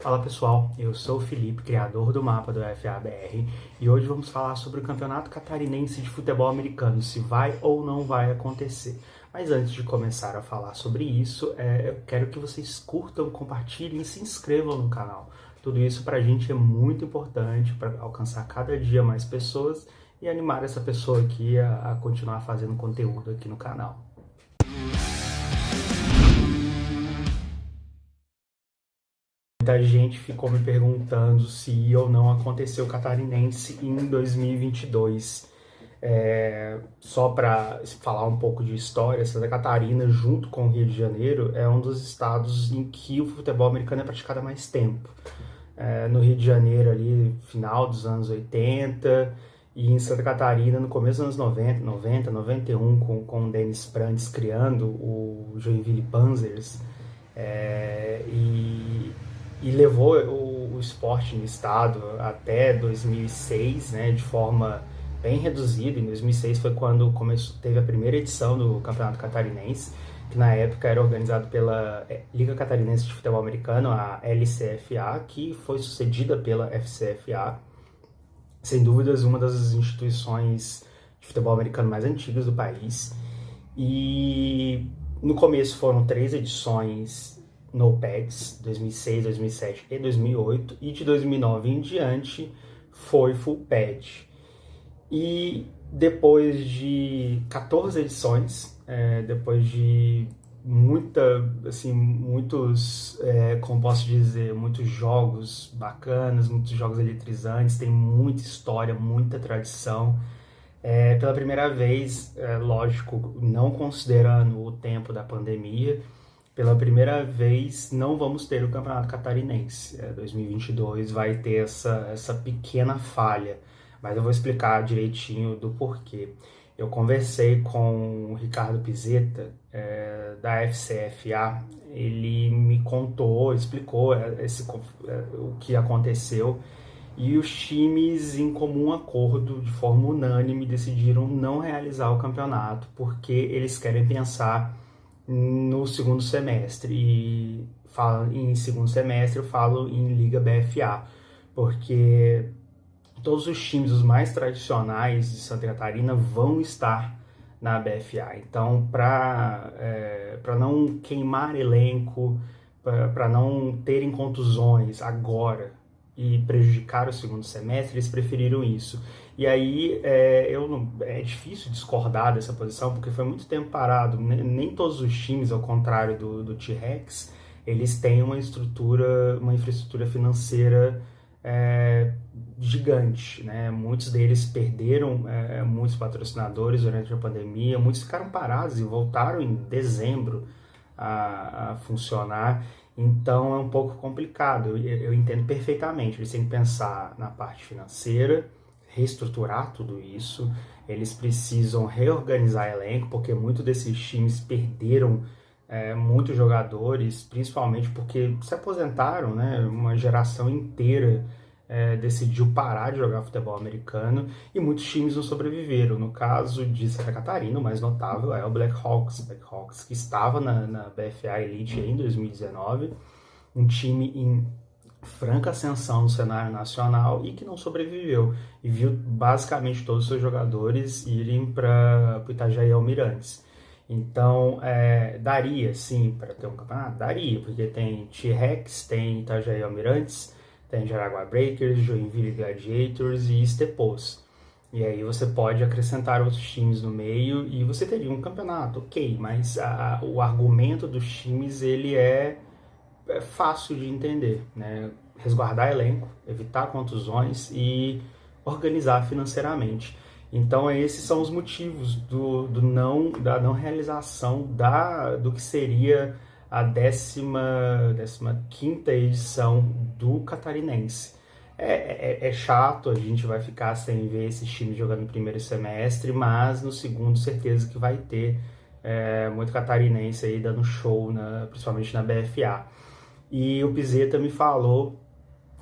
Fala pessoal, eu sou o Felipe, criador do mapa do FABR, e hoje vamos falar sobre o Campeonato Catarinense de Futebol Americano, se vai ou não vai acontecer. Mas antes de começar a falar sobre isso, eu quero que vocês curtam, compartilhem e se inscrevam no canal. Tudo isso pra gente é muito importante para alcançar cada dia mais pessoas e animar essa pessoa aqui a continuar fazendo conteúdo aqui no canal. Muita gente ficou me perguntando se ia ou não acontecer o Catarinense em 2022. Só para falar um pouco de história, Santa Catarina, junto com o Rio de Janeiro, é um dos estados em que o futebol americano é praticado há mais tempo. No Rio de Janeiro, ali, final dos anos 80, e em Santa Catarina, no começo dos anos 90, 91, com o Dennis Prantz criando o Joinville Panthers, e levou o esporte no estado até 2006, né, de forma bem reduzida. Em 2006 foi quando teve a primeira edição do Campeonato Catarinense, que na época era organizado pela Liga Catarinense de Futebol Americano, a LCFA, que foi sucedida pela FCFA. Sem dúvidas, uma das instituições de futebol americano mais antigas do país. E no começo foram 3 edições no pads, 2006, 2007 e 2008, e de 2009 em diante foi full pad. E depois de 14 edições, depois de como posso dizer, muitos jogos bacanas, muitos jogos eletrizantes, tem muita história, muita tradição. Pela primeira vez, lógico, não considerando o tempo da pandemia, pela primeira vez não vamos ter o Campeonato Catarinense. 2022 vai ter essa pequena falha, mas eu vou explicar direitinho do porquê. Eu conversei com o Ricardo Pizeta, da FCFA, ele me contou, explicou o que aconteceu, e os times, em comum acordo, de forma unânime, decidiram não realizar o campeonato, porque eles querem pensar no segundo semestre. E em segundo semestre eu falo em Liga BFA, porque todos os times, os mais tradicionais de Santa Catarina, vão estar na BFA. Então, para não queimar elenco, para não terem contusões agora e prejudicar o segundo semestre, eles preferiram isso. E aí é difícil discordar dessa posição, porque foi muito tempo parado. Nem todos os times, ao contrário do T-Rex, eles têm uma infraestrutura financeira gigante, né? Muitos deles perderam muitos patrocinadores durante a pandemia, muitos ficaram parados e voltaram em dezembro a funcionar. Então é um pouco complicado. Eu entendo perfeitamente. Eles têm que pensar na parte financeira, reestruturar tudo isso. Eles precisam reorganizar elenco, porque muitos desses times perderam muitos jogadores, principalmente porque se aposentaram, né? Uma geração inteira decidiu parar de jogar futebol americano, e muitos times não sobreviveram. No caso de Santa Catarina, o mais notável é o Blackhawks, que estava na BFA Elite em 2019, um time em franca ascensão no cenário nacional e que não sobreviveu, e viu basicamente todos os seus jogadores irem para o Itajaí Almirantes. Então, daria sim para ter um campeonato? Daria, porque tem T-Rex, tem Itajaí Almirantes, tem Jaraguá Breakers, Joinville Gladiators e Stepos. E aí você pode acrescentar outros times no meio e você teria um campeonato, ok, mas o argumento dos times ele é fácil de entender, né? Resguardar elenco, evitar contusões e organizar financeiramente. Então esses são os motivos da não realização do que seria a 15ª edição do Catarinense. É chato, a gente vai ficar sem ver esses times jogando no primeiro semestre, mas no segundo certeza que vai ter muito catarinense aí dando show, principalmente na BFA. E o Pizeta me falou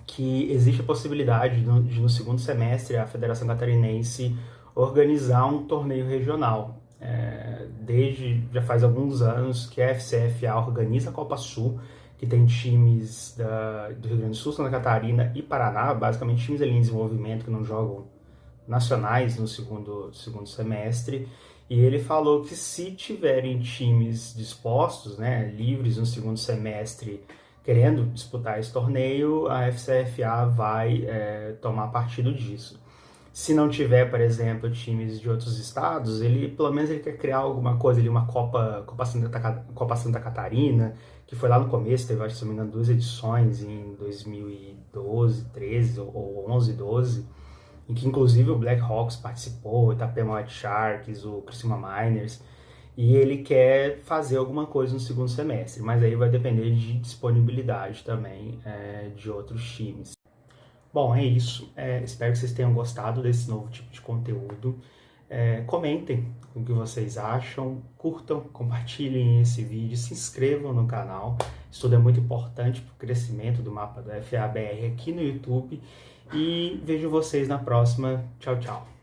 que existe a possibilidade de no segundo semestre a Federação Catarinense organizar um torneio regional. Já faz alguns anos que a FCFA organiza a Copa Sul, que tem times do Rio Grande do Sul, Santa Catarina e Paraná, basicamente times ali em desenvolvimento que não jogam nacionais no segundo semestre. E ele falou que se tiverem times dispostos, né, livres no segundo semestre, querendo disputar esse torneio, a FCFA vai tomar partido disso. Se não tiver, por exemplo, times de outros estados, ele pelo menos ele quer criar alguma coisa ali, uma Copa Santa Catarina, que foi lá no começo, teve, acho que se não me engano, 2 edições em 2012, 13 ou 11, 12, em que inclusive o Blackhawks participou, o Itapema White Sharks, o Criciúma Miners, e ele quer fazer alguma coisa no segundo semestre, mas aí vai depender de disponibilidade também de outros times. Bom, é isso. Espero que vocês tenham gostado desse novo tipo de conteúdo. Comentem o que vocês acham, curtam, compartilhem esse vídeo, se inscrevam no canal. Isso tudo é muito importante para o crescimento do mapa do FABR aqui no YouTube. E vejo vocês na próxima. Tchau, tchau.